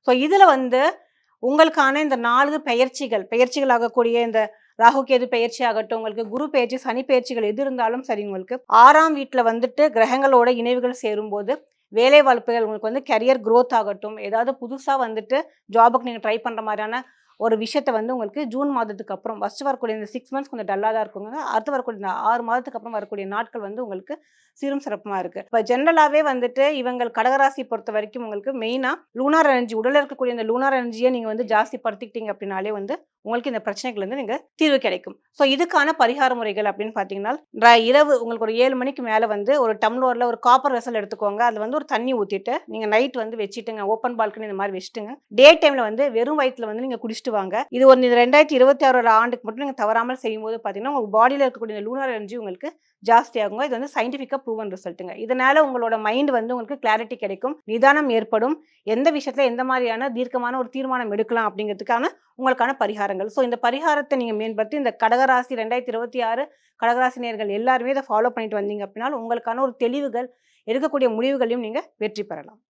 So இதுல வந்து உங்களுக்கான இந்த 4 பெயர்ச்சிகள் ஆகக்கூடிய இந்த ராகு கேது பெயர்ச்சி ஆகட்டும், உங்களுக்கு குரு பெயர்ச்சி, சனி பெயர்ச்சிகள் எது இருந்தாலும் சரி, உங்களுக்கு 6ஆம் வீட்டுல வந்துட்டு கிரகங்களோட இணைவுகள் சேரும்போது வேலை வாய்ப்புகள், உங்களுக்கு வந்து கரியர் growth ஆகட்டும், ஏதாவது புதுசா வந்துட்டு ஜாபுக்கு நீங்க ட்ரை பண்ற மாதிரியான ஒரு விஷயத்த வந்து உங்களுக்கு ஜூன் மாதத்துக்கு அப்புறம் ஃபர்ஸ்ட் வரக்கூடிய இந்த 6 மந்த்ஸ் கொஞ்சம் டல்லா தான் இருக்குங்க. அடுத்து வரக்கூடிய இந்த 6 மாதத்துக்கு அப்புறம் வரக்கூடிய நாட்கள் வந்து உங்களுக்கு சீரும் சிறப்புமா இருக்கு. இப்போ ஜென்ரலாவே வந்துட்டு இவங்கள் கடகராசி பொறுத்த வரைக்கும் உங்களுக்கு மெயினா லூனார் எனர்ஜி, உடல்ல இருக்கக்கூடிய இந்த லூனார் எனர்ஜியை நீங்க வந்து ஜாஸ்தி படுத்திக்கிட்டீங்க அப்படின்னாலே வந்து உங்களுக்கு இந்த பிரச்சனைகள் வந்து நீங்க தீர்வு கிடைக்கும். ஸோ இதுக்கான பரிகார முறைகள் அப்படின்னு பார்த்தீங்கன்னா, இரவு உங்களுக்கு ஒரு 7 மணிக்கு மேலே வந்து ஒரு டம்ளர்ல ஒரு காப்பர் வெசல் எடுத்துக்கோங்க. அதில் வந்து ஒரு தண்ணி ஊற்றிட்டு நீங்கள் நைட் வந்து வச்சுட்டுங்க, ஓப்பன் பால்கனி இந்த மாதிரி வச்சுட்டுங்க. டே டைமில் வந்து வெறும் வயிற்றுல வந்து நீங்கள் குடிச்சிட்டு வாங்க. இது ஒரு 2026 ஆண்டுக்கு மட்டும் நீங்கள் தவறாமல் செய்யும்போது பார்த்தீங்கன்னா, உங்கள் பாடியில் இருக்கக்கூடிய லூனார் எனர்ஜி உங்களுக்கு ஜாஸ்தியாகுங்க. இது வந்து சயின்டிஃபிக்காக ப்ரூவன் ரிசல்ட்டுங்க. இதனால உங்களோட மைண்ட் வந்து உங்களுக்கு கிளாரிட்டி கிடைக்கும், நிதானம் ஏற்படும், எந்த விஷயத்துல எந்த மாதிரியான தீர்க்கமான ஒரு தீர்மானம் எடுக்கலாம் அப்படிங்கிறதுக்கான உங்களுக்கான பரிகாரங்கள். ஸோ இந்த பரிகாரத்தை நீங்க மேம்படுத்தி இந்த கடகராசி 2026 கடகராசி நேயர்கள் எல்லாருமே இதை ஃபாலோ பண்ணிட்டு வந்தீங்க அப்படின்னா உங்களுக்கான ஒரு தெளிவுகள், எடுக்கக்கூடிய முடிவுகளையும் நீங்க வெற்றி பெறலாம்.